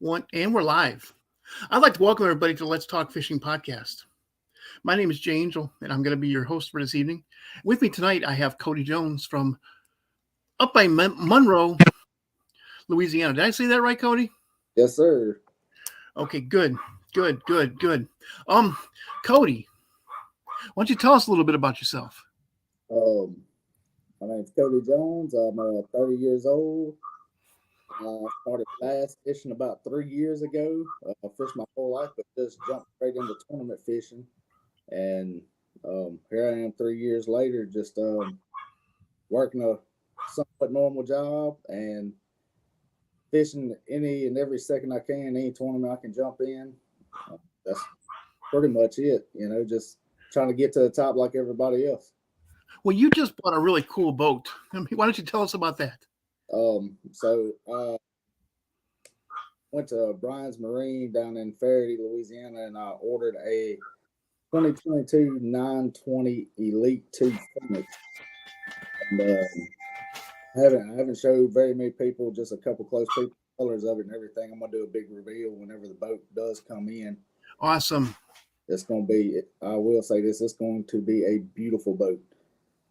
One, and we're live. I'd like to welcome everybody to Let's Talk Fishing podcast. My name is Jay Angel, and I'm going to be your host for this evening. With me tonight, I have Cody Jones from up by Monroe, Louisiana. Did I say that right, Cody? Yes, sir. Okay, good. Cody, why don't you tell us a little bit about yourself? My name's Cody Jones. I'm 30 years old. I started bass fishing about 3 years ago. I fished my whole life, but just jumped straight into tournament fishing. And here I am 3 years later, just working a somewhat normal job and fishing any and every second I can, any tournament I can jump in. That's pretty much it, just trying to get to the top like everybody else. Well, you just bought a really cool boat. Why don't you tell us about that? So I went to Brian's Marine down in Faraday, Louisiana, and I ordered a 2022 920 Elite 2 Phoenix. And I haven't showed very many people, just a couple close people, colors of it and everything. I'm gonna do a big reveal whenever the boat does come in. Awesome. It's gonna be. I will say this: it's going to be a beautiful boat.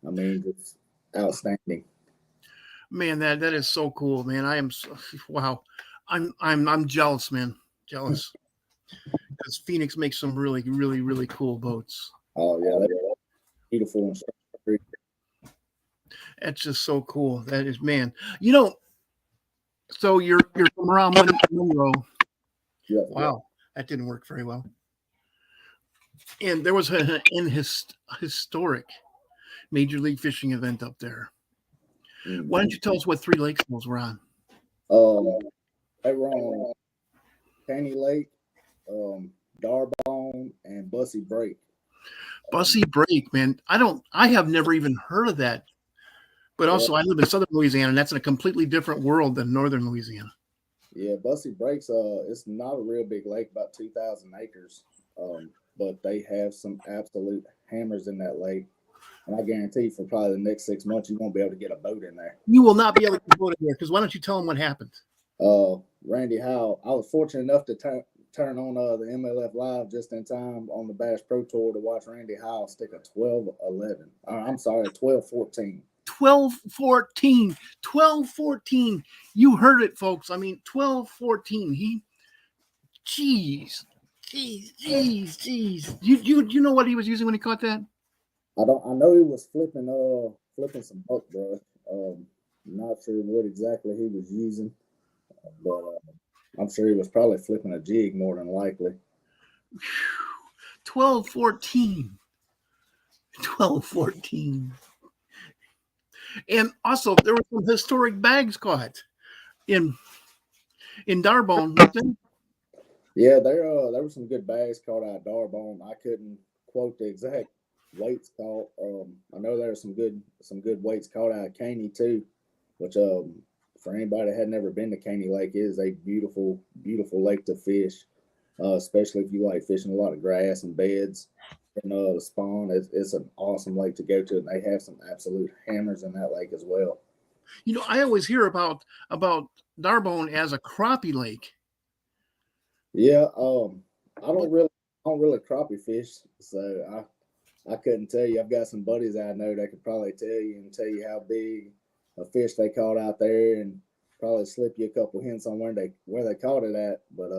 I mean, it's outstanding. Man, that is so cool, man. I am wow. I'm jealous, man. Jealous. Because Phoenix makes some really cool boats. Oh yeah, they're beautiful and that's just so cool. That is, man. So you're from around Monroe. Yeah, wow, that didn't work very well. And there was an historic Major League Fishing event up there. Mm-hmm. Why don't you tell us what three lakes those were on? They were on Caney Lake, Darbone, and Bussy Break. Bussy Break, man. I have never even heard of that. But also, I live in southern Louisiana, and that's in a completely different world than northern Louisiana. Yeah, Bussy Breaks, it's not a real big lake, about 2,000 acres. But they have some absolute hammers in that lake. And I guarantee for probably the next 6 months, you won't be able to get a boat in there. You will not be able to get a boat in there, because why don't you tell them what happened? Randy Howell, I was fortunate enough to turn on the MLF Live just in time on the Bass Pro Tour to watch Randy Howell stick a 12-11. I'm sorry, 12-14. 12-14. You heard it, folks. I mean, 12-14. Jeez. You know what he was using when he caught that? I know he was flipping some buck brush. Not sure what exactly he was using, but I'm sure he was probably flipping a jig more than likely. 12-14. And also, there were some historic bags caught in Darbone. Yeah, there were some good bags caught out of Darbone. I couldn't quote the exact weights caught. I know there were some good weights caught out of Caney too, which for anybody that had never been to Caney Lake, is a beautiful lake to fish, especially if you like fishing a lot of grass and beds. And the spawn, it's an awesome lake to go to, and they have some absolute hammers in that lake as well. I always hear about Darbone as a crappie lake. Yeah, I don't really crappie fish, so I couldn't tell you. I've got some buddies I know that could probably tell you how big a fish they caught out there, and probably slip you a couple hints on where they caught it at. But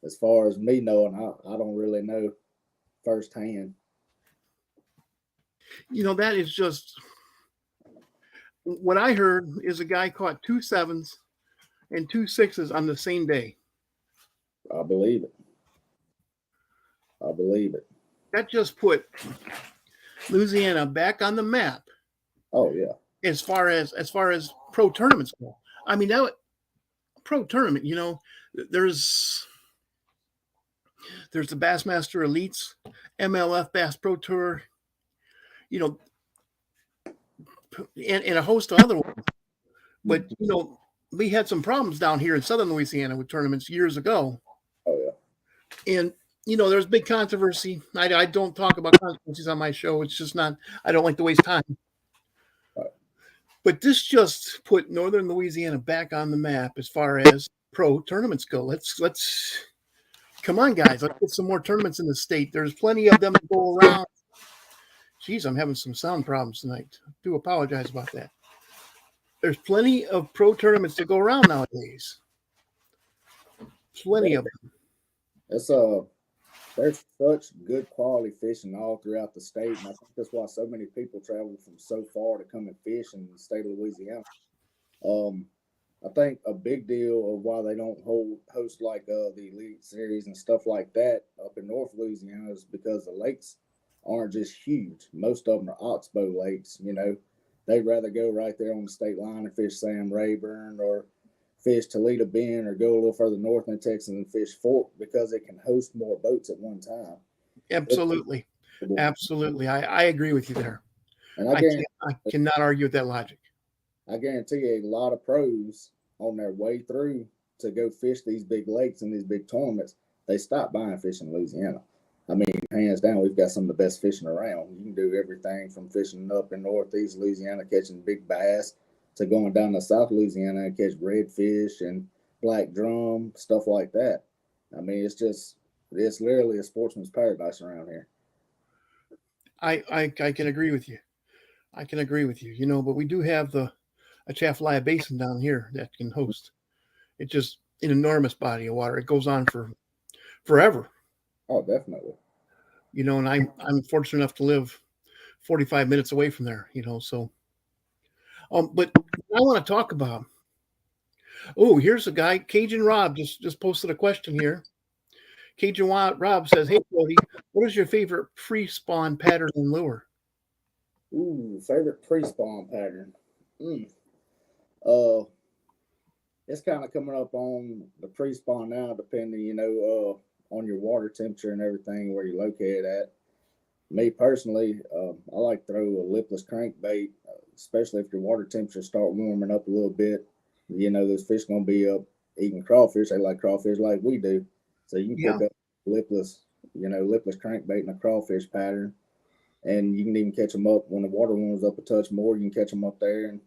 as far as me knowing, I don't really know firsthand. That is just what I heard is a guy caught 2 7s and 2 6s on the same day. I believe it. That just put Louisiana back on the map. Oh yeah. As far as pro tournaments go. I mean, now pro tournament, there's the Bassmaster Elites, MLF Bass Pro Tour, and a host of other ones. But, we had some problems down here in southern Louisiana with tournaments years ago. Oh, yeah. And, there's big controversy. I don't talk about controversies on my show. It's just not, I don't like to waste time. Right. But this just put northern Louisiana back on the map as far as pro tournaments go. Let's come on, guys. Let's get some more tournaments in the state. There's plenty of them to go around. Geez, I'm having some sound problems tonight. I do apologize about that. There's plenty of pro tournaments to go around nowadays. Plenty of them. It's there's such good quality fishing all throughout the state, and I think that's why so many people travel from so far to come and fish in the state of Louisiana. I think a big deal of why they don't host like the Elite Series and stuff like that up in North Louisiana is because the lakes aren't just huge. Most of them are oxbow lakes. They'd rather go right there on the state line and fish Sam Rayburn or fish Toledo Bend or go a little further north in Texas and fish Fork because it can host more boats at one time. Absolutely. Absolutely. I agree with you there. And I cannot argue with that logic. I guarantee you a lot of pros on their way through to go fish these big lakes and these big tournaments, they stop by and fish in Louisiana. I mean, hands down, we've got some of the best fishing around. You can do everything from fishing up in northeast Louisiana, catching big bass, to going down to South Louisiana and catch redfish and black drum, stuff like that. I mean, it's literally a sportsman's paradise around here. I can agree with you. I can agree with you. But we do have a Atchafalaya Basin down here that can host. It's just an enormous body of water. It goes on for forever. Oh, definitely. And I'm fortunate enough to live 45 minutes away from there. So. But I want to talk about. Oh, here's a guy, Cajun Rob, just posted a question here. Cajun Rob says, "Hey, Cody, what is your favorite pre-spawn pattern and lure?" Ooh, favorite pre-spawn pattern. It's kind of coming up on the pre-spawn now, depending, on your water temperature and everything where you're located at. Me personally, I like to throw a lipless crankbait, especially if your water temperature start warming up a little bit. Those fish gonna be up eating crawfish. They like crawfish like we do, so you can pick up lipless crankbait in a crawfish pattern, and you can even catch them up when the water warms up a touch more. You can catch them up there and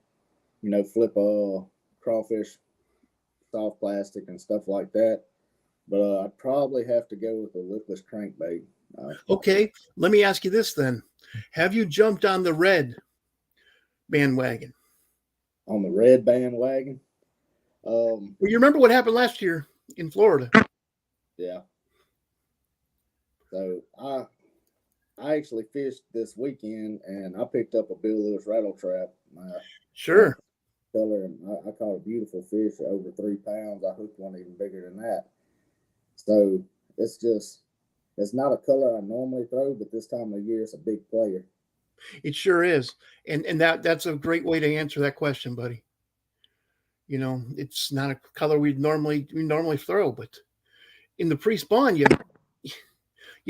flip a crawfish, soft plastic and stuff like that. But I'd probably have to go with a lipless crankbait. Okay, let me ask you this then: have you jumped on the red bandwagon? On the red bandwagon? Well, you remember what happened last year in Florida? Yeah. So I actually fished this weekend, and I picked up a Bill Lewis rattle trap. Sure. Color, and I caught a beautiful fish over 3 pounds. I hooked one even bigger than that. So it's not a color I normally throw, but this time of year it's a big player. It sure is, and that's a great way to answer that question, buddy. It's not a color we normally throw, but in the pre-spawn, you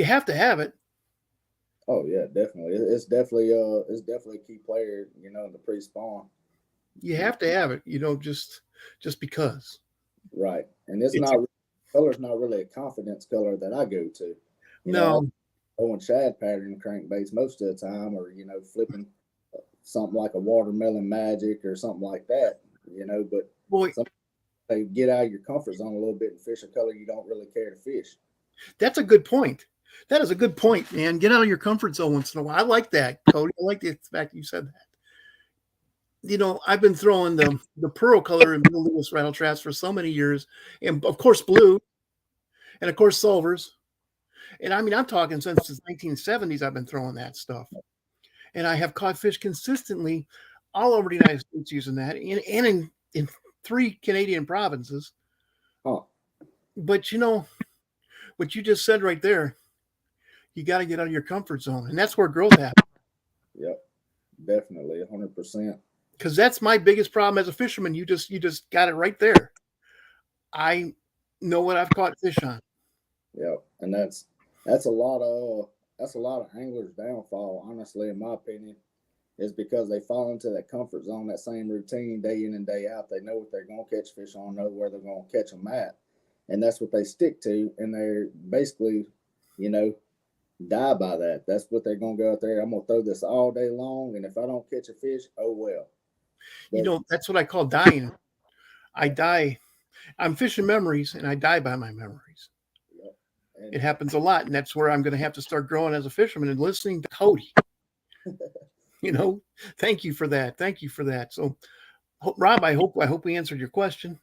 have to have it. Oh yeah, definitely. It's definitely a key player, in the pre-spawn. You have to have it, just because. Right, and color's not really a confidence color that I go to. No. Throwing shad pattern crankbaits most of the time, or flipping something like a watermelon magic or something like that. But boy, they get out of your comfort zone a little bit and fish a color you don't really care to fish. That's a good point. That is a good point, man. Get out of your comfort zone once in a while. I like that, Cody. I like the fact you said that. I've been throwing the pearl color in Bill Lewis rattle traps for so many years, and of course blue, and of course silvers. And I mean, I'm talking since the 1970s. I've been throwing that stuff, and I have caught fish consistently all over the United States using that, and in 3 Canadian provinces. Oh, but what you just said right there, you got to get out of your comfort zone, and that's where growth happens. Yep, definitely, 100%. Because that's my biggest problem as a fisherman. You just got it right there. I know what I've caught fish on. Yep, and that's a lot of anglers' downfall, honestly, in my opinion, is because they fall into that comfort zone, that same routine day in and day out. They know what they're going to catch fish on, know where they're going to catch them at, and that's what they stick to, and they're basically, die by that. That's what they're going to go out there. I'm going to throw this all day long, and if I don't catch a fish, oh well. That's what I call dying. I die. I'm fishing memories, and I die by my memories. Yep. And It happens a lot, and that's where I'm going to have to start growing as a fisherman and listening to Cody. You know, thank you for that. Thank you for that. So, Rob, I hope we answered your question.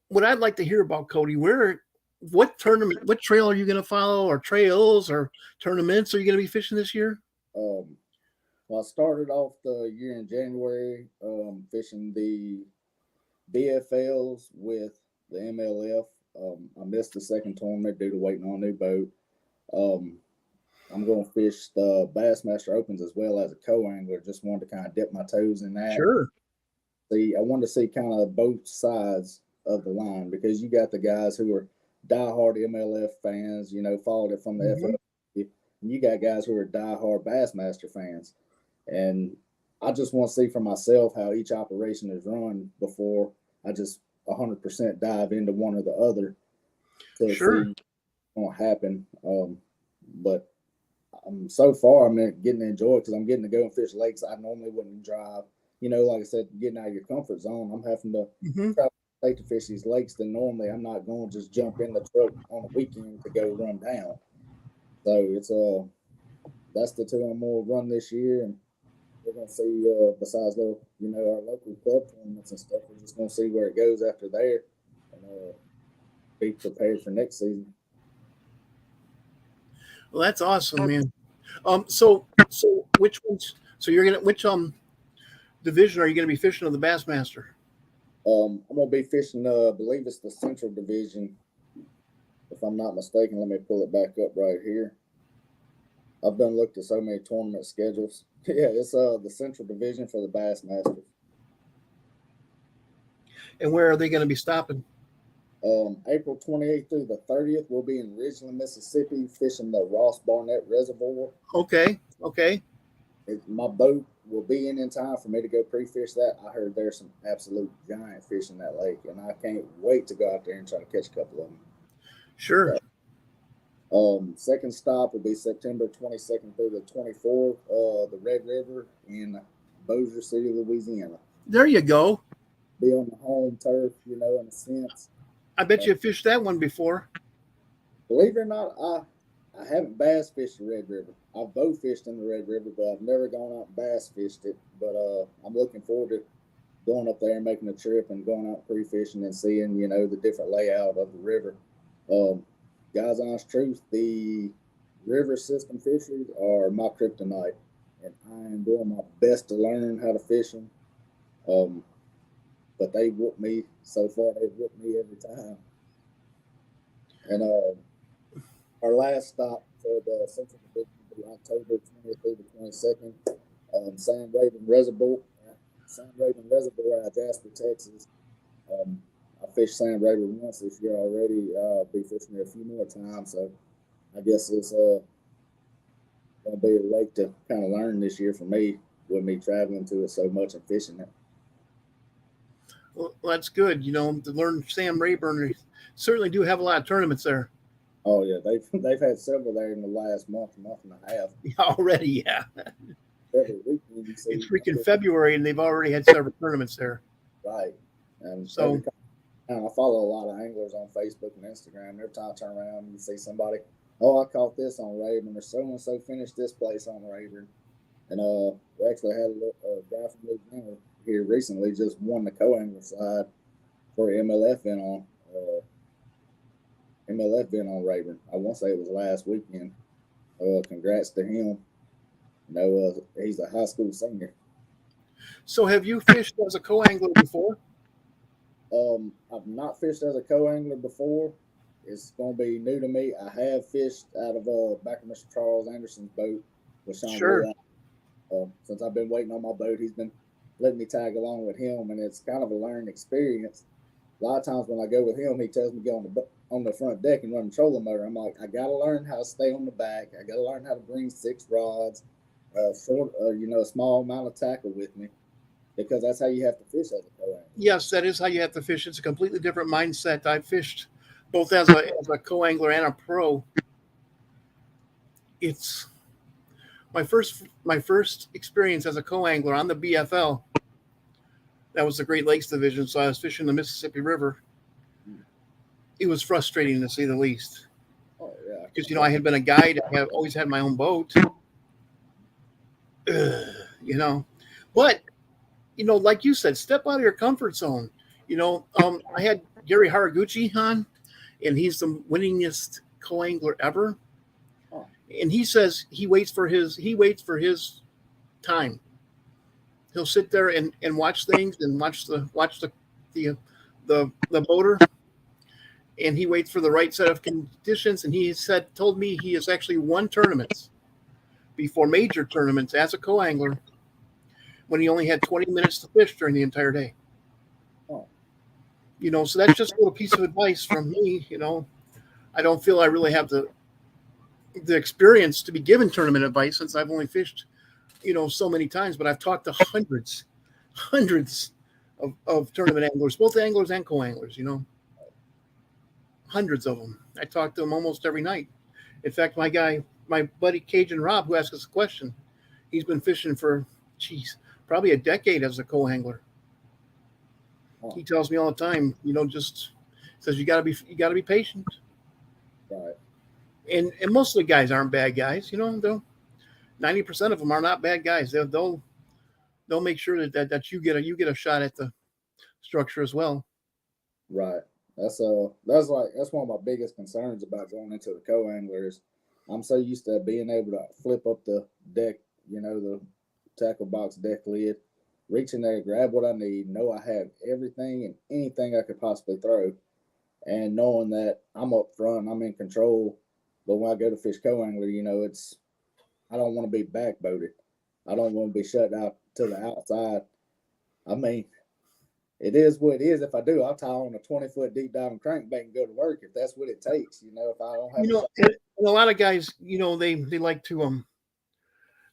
What I'd like to hear about Cody, what tournament, what trail are you going to follow, or trails, or tournaments are you going to be fishing this year? um, well, I started off the year in January fishing the BFLs with the MLF. I missed the second tournament due to waiting on a new boat. Um, I'm going to fish the Bassmaster Opens as well as a co-angler. Just wanted to kind of dip my toes in that. Sure. I wanted to see kind of both sides of the line, because you got the guys who are diehard MLF fans, followed it from the Mhm. FL, and you got guys who are diehard Bassmaster fans. And I just want to see for myself how each operation is run before I just 100% dive into one or the other to Sure. see what's going to happen. But so far, I'm getting to enjoy it because I'm getting to go and fish lakes I normally wouldn't drive. Like I said, getting out of your comfort zone. I'm having to Hmm. try to fish these lakes that normally I'm not going to just jump in the truck on a weekend to go run down. So it's that's the two I'm gonna run this year, and we're gonna see. Besides our local club tournaments and stuff, we're just gonna see where it goes after there, and be prepared for next season. Well, that's awesome, man. So which ones? So you're gonna which division are you gonna be fishing of the Bassmaster? I'm gonna be fishing. I believe it's the Central Division, if I'm not mistaken. Let me pull it back up right here. I've done looked at so many tournament schedules. Yeah, it's the Central Division for the Bassmasters. And where are they gonna be stopping? April 28th through the 30th, we'll be in Ridgeland, Mississippi, fishing the Ross Barnett Reservoir. Okay. Okay. My boat will be in time for me to go pre-fish that. I heard there's some absolute giant fish in that lake, and I can't wait to go out there and try to catch a couple of them. Sure. Second stop will be September 22nd through the 24th, the Red River in Bossier City, Louisiana. There you go. Be on the home turf, in a sense. I bet you fished that one before. Believe it or not, I haven't bass fished the Red River. I've bow fished in the Red River, but I've never gone out and bass fished it. But I'm looking forward to going up there and making a trip and going out pre-fishing and seeing, the different layout of the river. Guys, honest truth, the river system fisheries are my kryptonite, and I am doing my best to learn how to fish them. But they whoop me so far. They've whooped me every time. And our last stop for the Central Division will be October 20th through the 22nd. Sand Raven Reservoir out of Jasper, Texas. I fished Sand Raven once this year already. I'll be fishing it a few more times. So I guess it's going to be a lake to kind of learn this year for me, with me traveling to it so much and fishing it. Well, that's good. To learn Sam Rayburn, they certainly do have a lot of tournaments there. Oh yeah, they've had several there in the last month and a half. Already, yeah. Every weekend you see. It's freaking February, and they've already had several tournaments there. Right, and So I follow a lot of anglers on Facebook and Instagram. Every time I turn around, you see somebody. Oh, I caught this on Rayburn, or so and so finished this place on Rayburn. And we actually had a guy from Louisiana here recently just won the co-angler side for MLF event on Rayburn. I won't say it was last weekend. Congrats to him. He's a high school senior. So have you fished as a co-angler before? I've not fished as a co-angler before. It's going to be new to me. I have fished out of back of Mr. Charles Anderson's boat with Sean Sure. Blue. Since I've been waiting on my boat, he's been letting me tag along with him, and it's kind of a learned experience. A lot of times when I go with him, he tells me to go on the front deck and run the trolling motor. I'm like, I got to learn how to stay on the back. I got to learn how to bring 6 rods, a small amount of tackle with me, because that's how you have to fish as a co-angler. Yes, that is how you have to fish. It's a completely different mindset. I've fished both as a co-angler and a pro. It's my first experience as a co-angler on the BFL. That was the Great Lakes Division, so I was fishing the Mississippi River. it was frustrating to say the least. Oh yeah. Because I had been a guide, I had always had my own boat, you know. But like you said, step out of your comfort zone. I had Gary Haraguchi on, and he's the winningest co-angler ever. Oh, And he says he waits for his time. He'll sit there and watch things and the the boater, and he waits for the right set of conditions. And he told me he has actually won tournaments before major tournaments as a co-angler when he only had 20 minutes to fish during the entire day. oh, So that's just a little piece of advice from me. I don't feel I really have the experience to be given tournament advice since I've only fished, so many times, but I've talked to hundreds of tournament anglers, both anglers and co-anglers, hundreds of them. I talk to them almost every night. In fact, my buddy Cajun Rob, who asked us a question, he's been fishing for, probably a decade as a co-angler. oh. He tells me all the time, just says you gotta be patient. Right. And most of the guys aren't bad guys, They'll 90% of them are not bad guys. They'll make sure that you get a shot at the structure as well. Right. That's one of my biggest concerns about going into the co-anglers. I'm so used to being able to flip up the deck, the tackle box deck lid, reach in there, grab what I need, know I have everything and anything I could possibly throw, and knowing that I'm up front, I'm in control. But when I go to fish co-angler, I don't want to be backboated. I don't want to be shut out to the outside. I mean, it is what it is. If I do, I'll tie on a 20-foot deep diving crankbait and go to work if that's what it takes. If I don't have and a lot of guys, they like to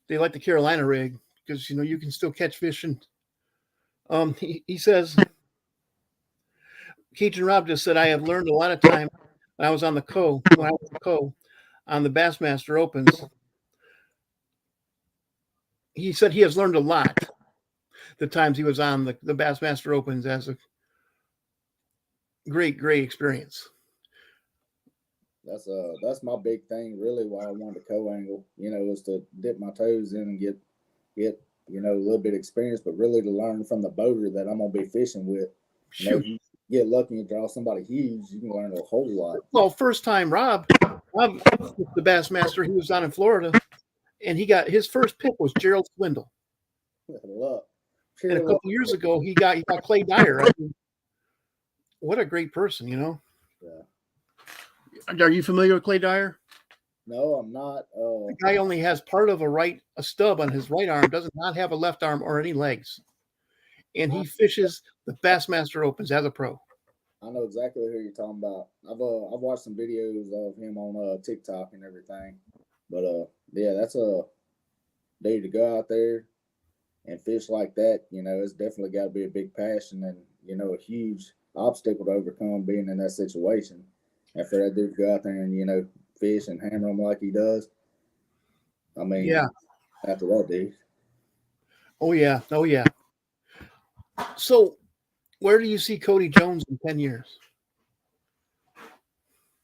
the Carolina rig because you can still catch fish. And he says, Cajun Rob just said, I have learned a lot of time when I was on the on the Bassmaster Opens. He said he has learned a lot the times he was on the Bassmaster Opens as a great experience. That's my big thing, really, why I wanted to co-angle, is to dip my toes in and get a little bit of experience, but really to learn from the boater that I'm gonna be fishing with. If you get lucky and draw somebody huge, you can learn a whole lot. Well, first time Rob the Bassmaster, he was down in Florida, and he got his first pick was Gerald Swindle. And a couple years ago, he got Clay Dyer. What a great person, Yeah. Are you familiar with Clay Dyer? No, I'm not. The guy only has part of a stub on his right arm, does not have a left arm or any legs. And he fishes the Bassmaster Opens as a pro. I know exactly who you're talking about. I've watched some videos of him on TikTok and everything. But yeah, that's a day to go out there and fish like that. It's definitely got to be a big passion and a huge obstacle to overcome being in that situation. And for that dude to go out there and fish and hammer them like he does, I mean, yeah. After that, dude. Oh yeah. So, where do you see Cody Jones in 10 years?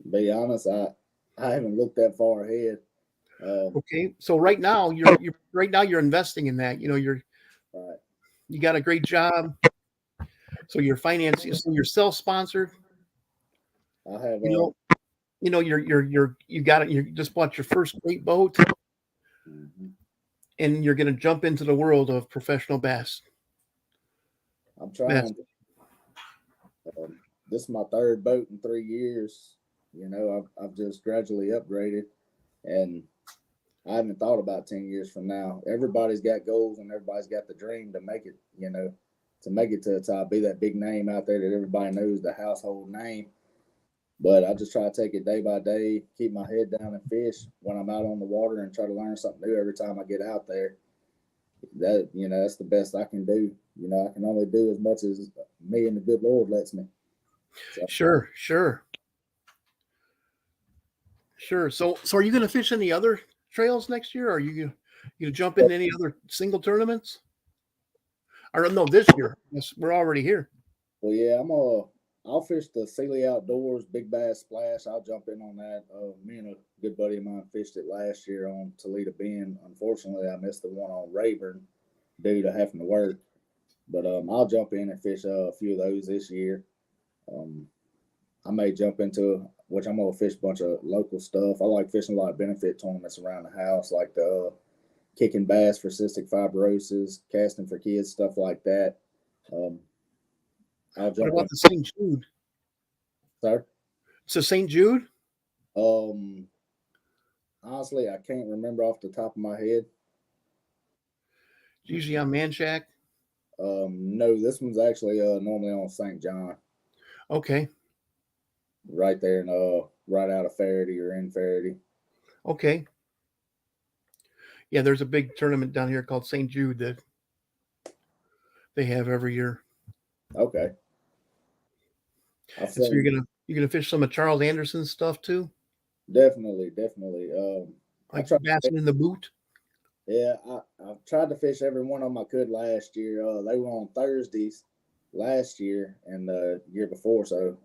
To be honest, I haven't looked that far ahead. Okay, so right now you're investing in that. You're right. You got a great job, so you're financing. So you're self-sponsored. I have. You just bought your first great boat, and you're going to jump into the world of professional bass. I'm trying. This is my third boat in 3 years. I've just gradually upgraded, and I haven't thought about 10 years from now. Everybody's got goals and everybody's got the dream to make it, to make it to the top, be that big name out there that everybody knows, the household name. But I just try to take it day by day, keep my head down and fish when I'm out on the water and try to learn something new every time I get out there. That's the best I can do. I can only do as much as me and the good Lord lets me. So. Sure. So are you going to fish any other trails next year? Or are you going to jump in any other single tournaments? Or no, this year. Yes, we're already here. Well, yeah, I'll fish the Sealy Outdoors Big Bass Splash. I'll jump in on that. Me and a good buddy of mine fished it last year on Toledo Bend. Unfortunately, I missed the one on Rayburn due to having to work. But I'll jump in and fish a few of those this year. Um, I may jump into which I'm gonna fish a bunch of local stuff. I like fishing a lot of benefit tournaments around the house, like the kicking bass for cystic fibrosis, casting for kids, stuff like that. Um, I'll What jump about in, the St. Jude? sir. So St. Jude? Um, Honestly, I can't remember off the top of my head. Usually on Manchac. No, this one's actually normally on St. John, Okay. right there in right out of Faraday or in Faraday. Okay. Yeah, there's a big tournament down here called St. Jude that they have every year. Okay, I've And so seen you're gonna fish some of Charles Anderson's stuff too, definitely. I like tried. basking in the boot. Yeah, I've tried to fish every one of them I could last year. They were on Thursdays last year and the year before, so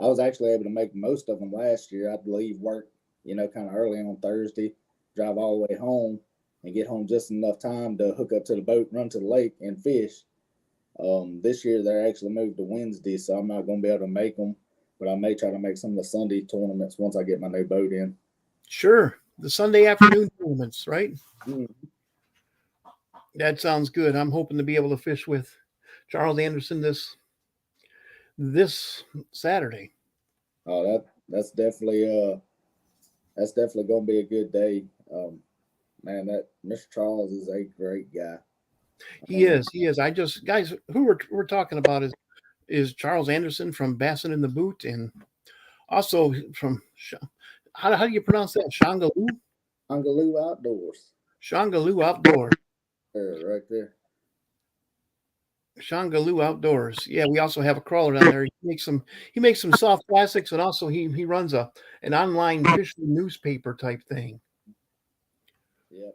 I was actually able to make most of them last year. I'd leave work, kind of early on Thursday, drive all the way home, and get home just enough time to hook up to the boat, run to the lake, and fish. This year they're actually moved to Wednesday, so I'm not going to be able to make them, but I may try to make some of the Sunday tournaments once I get my new boat in. Sure, the Sunday afternoon tournaments, right? Mm. That sounds good. I'm hoping to be able to fish with Charles Anderson this Saturday. Oh, that's definitely going to be a good day. Man, that Mr. Charles is a great guy. He is. He is. I just guys who we're talking about is Charles Anderson from Bassin in the Boot and also from how do you pronounce that? Shangaloo? Hungaloo Outdoors. Shangaloo Outdoors. There, right there. Shangaloo Outdoors. Yeah, we also have a crawler down there. He makes some soft plastics and also he runs an online fishing newspaper type thing. Yep.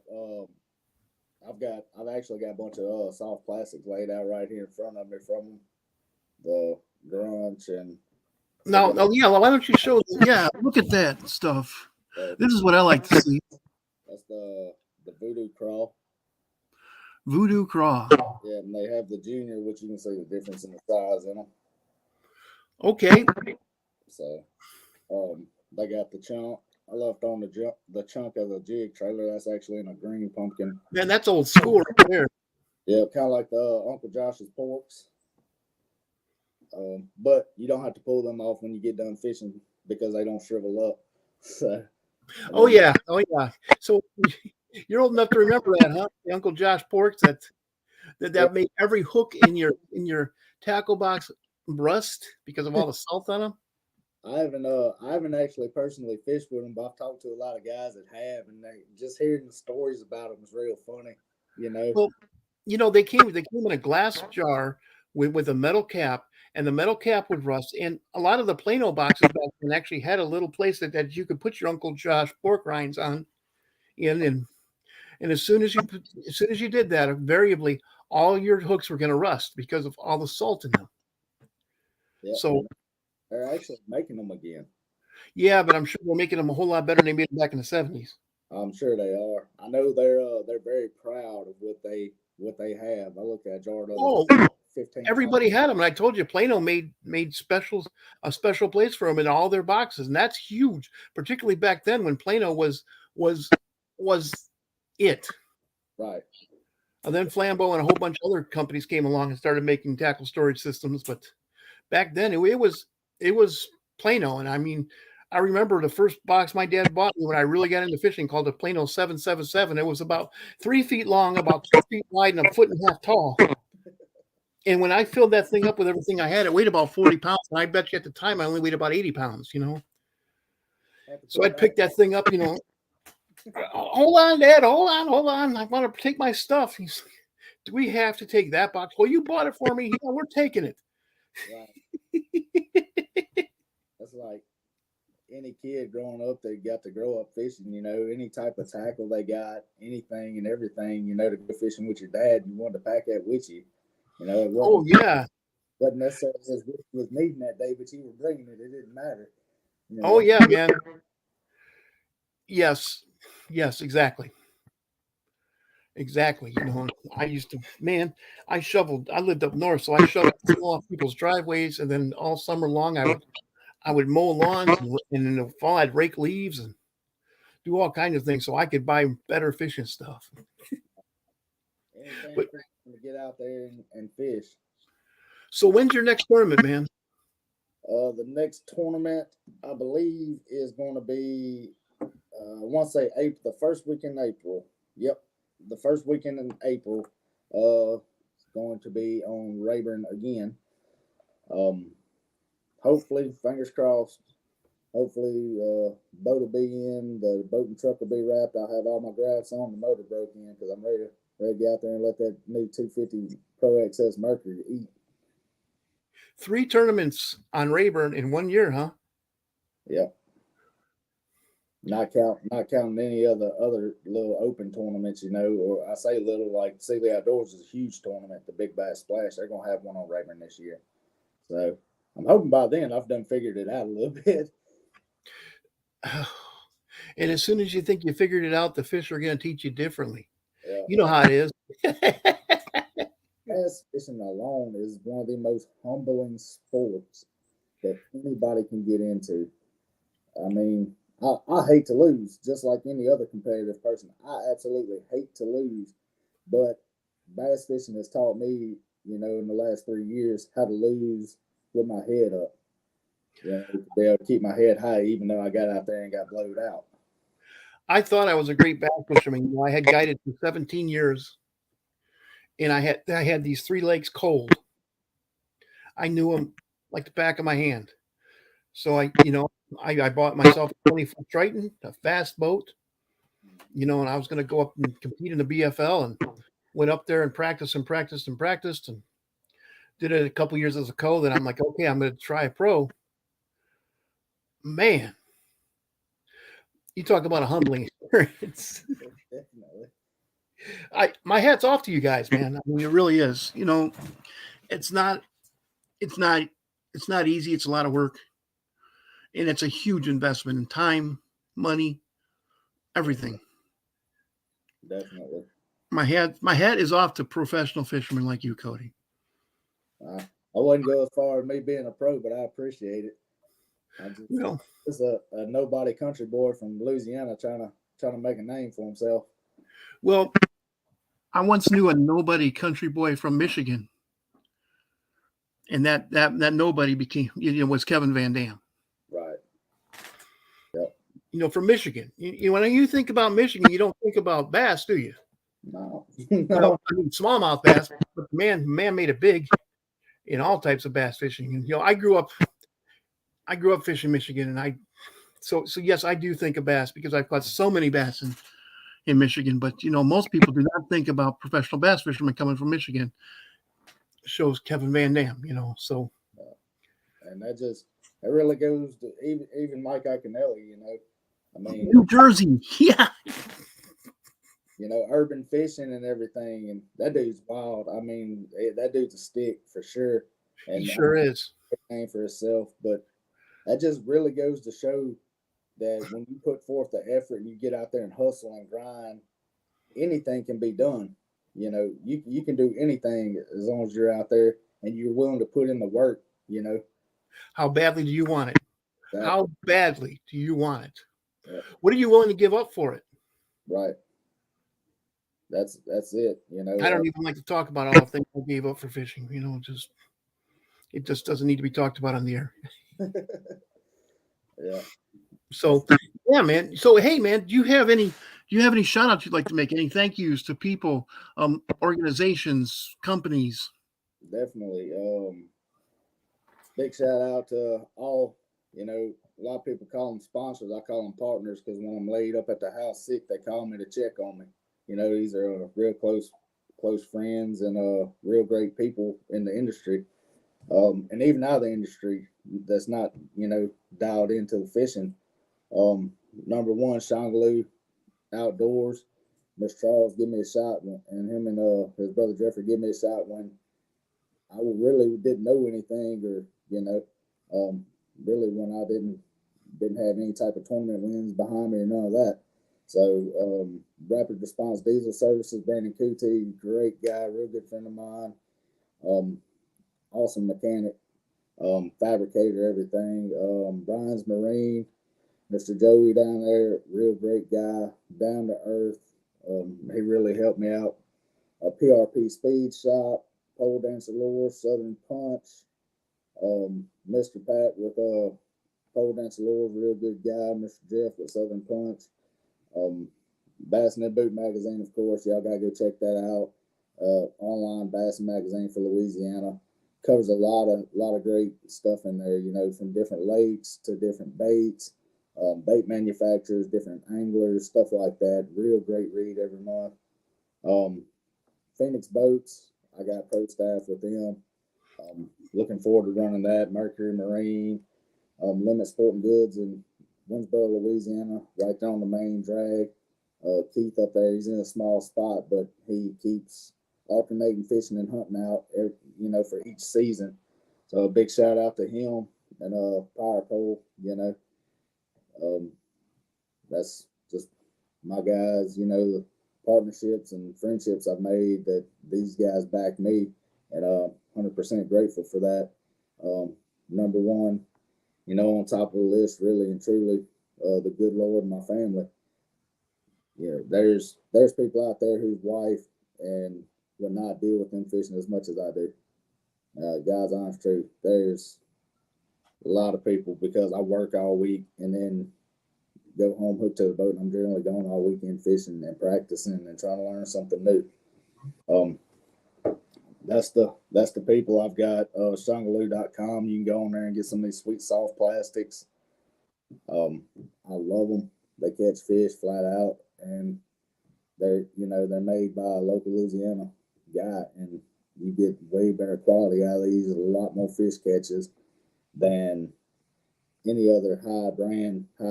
I've actually got a bunch of soft plastics laid out right here in front of me from the grunch and they Now, got yeah, well, why don't you show? Yeah, look at that stuff. uh, This is what I like to see. that's the voodoo crawl. Voodoo Craw. Yeah, and they have the junior, which you can see the difference in the size in them. Okay. So, they got the chunk. I left on the chunk of the jig trailer. That's actually in a green pumpkin. Man, that's old school right there. Yeah, kind of like the Uncle Josh's porks. But you don't have to pull them off when you get done fishing because they don't shrivel up. So, Oh yeah. Oh yeah. So you're old enough to remember that, huh? The Uncle Josh porks that made every hook in your tackle box rust because of all the salt on them. I haven't actually personally fished with them, but I've talked to a lot of guys that have, and they just hearing the stories about them is real funny. You know, Well, they came in a glass jar with a metal cap, and the metal cap would rust. And a lot of the Plano boxes back then actually had a little place that you could put your Uncle Josh pork rinds on in, and as soon as you did that, invariably all your hooks were going to rust because of all the salt in them. yeah, So they're actually making them again. yeah, but I'm sure they're making them a whole lot better than they made them back in the 70s. I'm sure they are. I know they're very proud of what they have. I looked at a jar the other Oh, day, 15. everybody had them, and I told you Plano made a special place for them in all their boxes, and that's huge, particularly back then when Plano was was it. Right. And then Flambeau and a whole bunch of other companies came along and started making tackle storage systems, but back then it was Plano, and I mean. I remember the first box my dad bought me when I really got into fishing called the Plano 777. It was about 3 feet long, about 2 feet wide, and a foot and a half tall. And when I filled that thing up with everything I had, it weighed about 40 pounds. And I bet you at the time I only weighed about 80 pounds. So I'd pick that thing up. Hold on, Dad, hold on. I want to take my stuff. He's like, do we have to take that box? Well, you bought it for me. Yeah, we're taking it. Right. That's like any kid growing up that got to grow up fishing, any type of tackle they got, anything and everything, to go fishing with your dad, you wanted to pack that with you. It Oh, wasn't yeah. wasn't necessarily as what you was needing that day, but you were bringing it. It didn't matter. You Oh know, yeah, man. Yes, yes, exactly. Exactly. I used to, man, I lived up north, so I shoveled snow off people's driveways, and then all summer long I would mow lawns, and in the fall I'd rake leaves and do all kinds of things so I could buy better fishing stuff. anything But to get out there and fish. so when's your next tournament, man? The next tournament, I believe, is going to be, I want to say April, the first week in April. Yep, the first weekend in April. It's going to be on Rayburn again. Um, hopefully, fingers crossed. Hopefully, boat will be in. The boat and truck will be wrapped. I'll have all my graphs on. The motor broke in because I'm ready to get out there and let that new 250 Pro XS Mercury eat. 3 tournaments on Rayburn in 1 year, huh? Yep. Not counting any other little open tournaments, or I say little, like Sealy Outdoors is a huge tournament, the Big Bass Splash. They're gonna have one on Rayburn this year. So I'm hoping by then I've done figured it out a little bit. And as soon as you think you figured it out, the fish are going to teach you differently. Yeah. You know how it is. Bass fishing alone is one of the most humbling sports that anybody can get into. I mean, I hate to lose, just like any other competitive person. I absolutely hate to lose, but bass fishing has taught me, in the last 3 years, how to lose with my head up. To be able to keep my head high, even though I got out there and got blowed out. I thought I was a great bass fisherman. I had guided for 17 years, and I had these 3 lakes cold. I knew them like the back of my hand. So I bought myself a 20-foot Triton, a fast boat, and I was going to go up and compete in the BFL, and went up there and practiced and practiced and practiced, and did it a couple years as a co. Then I'm like, okay, I'm going to try a pro. Man, you talk about a humbling experience. Definitely. My hat's off to you guys, man. I mean, it really is. It's not, it's not, it's not easy. It's a lot of work, and it's a huge investment in time, money, everything. Definitely. My hat is off to professional fishermen like you, Cody. I wouldn't go as far as me being a pro, but I appreciate it. I'm Well, just a nobody country boy from Louisiana trying to make a name for himself. well, I once knew a nobody country boy from Michigan, and that nobody was Kevin Van Dam. Right. Yep. From Michigan. When you think about Michigan, you don't think about bass, do you? No. Well, No. I mean smallmouth bass, but man made it big in all types of bass fishing. And I grew up fishing Michigan, and so yes, I do think of bass because I've caught so many bass in Michigan. But most people do not think about professional bass fishermen coming from Michigan. Shows Kevin Van Dam, so. And that really goes to even Mike Iaconelli. I mean, New Jersey, yeah. Urban fishing and everything, and that dude's wild. I mean, that dude's a stick for sure, He and sure is. name for himself. But that just really goes to show that when you put forth the effort and you get out there and hustle and grind, anything can be done. You can do anything as long as you're out there and you're willing to put in the work. How badly do you want it? Exactly. How badly do you want it? Yeah. What are you willing to give up for it? Right. That's it. I don't even like to talk about all the things I gave up for fishing. It just doesn't need to be talked about on the air. Yeah. So yeah, man. So hey, man, do you have any shout outs you'd like to make? Any thank yous to people, organizations, companies? Definitely. Big shout out to all. A lot of people call them sponsors. I call them partners because when I'm laid up at the house sick, they call me to check on me. These are real close friends and real great people in the industry. And even out of the industry that's not, dialed into the fishing. Number one, Shangaloo Outdoors. Mr. Charles give me a shot, and him and his brother Jeffrey give me a shot when I really didn't know anything, or really when I didn't have any type of tournament wins behind me or none of that. So Rapid Response Diesel Services, Brandon Cootie, great guy, real good friend of mine, awesome mechanic, fabricator, everything. Brian's Marine, Mr. Joey down there, real great guy, down to earth. He really helped me out. A PRP Speed Shop, Pole Dancer Lure, Southern Punch. Mr. Pat with Pole Dancer Lure, real good guy. Mr. Jeff with Southern Punch. Bassinet Boot Magazine, of course, y'all gotta go check that out. Online Bass Magazine for Louisiana covers a lot of great stuff in there. From different lakes to different baits, bait manufacturers, different anglers, stuff like that. Real great read every month. Phoenix Boats, I got pro staff with them. Looking forward to running that. Mercury Marine, Limit Sporting Goods in Winsboro, Louisiana, right there on the main drag. Keith up there, he's in a small spot, but he keeps alternating fishing and hunting out, for each season. So a big shout out to him and Power Pole. That's just my guys. The partnerships and friendships I've made, that these guys back me, and 100% grateful for that. Number one, on top of the list, really and truly, the good Lord and my family. There's people out there whose wife and would not deal with them fishing as much as I do. Guys, honest truth, there's a lot of people, because I work all week and then go home hooked to the boat, and I'm generally gone all weekend fishing and practicing and trying to learn something new. That's the people I've got. Shangaloo.com. You can go on there and get some of these sweet soft plastics. I love them. They catch fish flat out, and they're made by a local Louisiana guy, and you get way better quality out of these. A lot more fish catches than any other high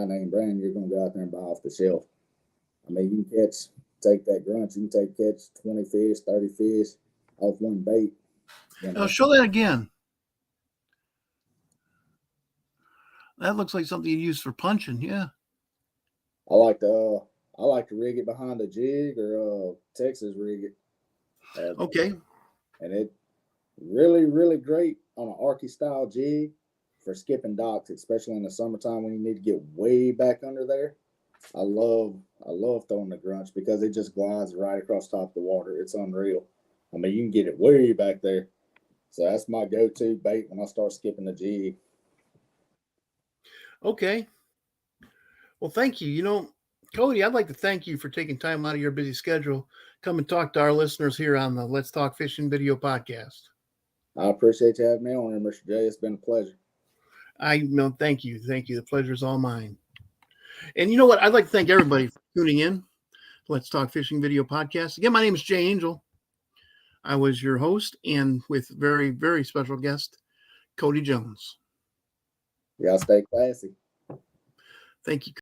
name brand you're going to go out there and buy off the shelf. I mean, you can take that grunch, you can catch 20 fish, 30 fish off one bait. Now show that again. That looks like something you use for punching. Yeah. I like to rig it behind a jig, or Texas rig it. Okay. And it really, really great on an Arky style jig for skipping docks, especially in the summertime when you need to get way back under there. I love throwing the grunch because it just glides right across top of the water. It's unreal. I mean, you can get it way back there. So that's my go-to bait when I start skipping the jig. Okay. Well, thank you. Cody, I'd like to thank you for taking time out of your busy schedule. Come and talk to our listeners here on the Let's Talk Fishing video podcast. I appreciate you having me on here, Mr. J. It's been a pleasure. Thank you. Thank you. The pleasure is all mine. And you know what? I'd like to thank everybody for tuning in. Let's Talk Fishing video podcast. Again, my name is Jay Angel. I was your host, and with very, very special guest, Cody Jones. Y'all stay classy. Thank you.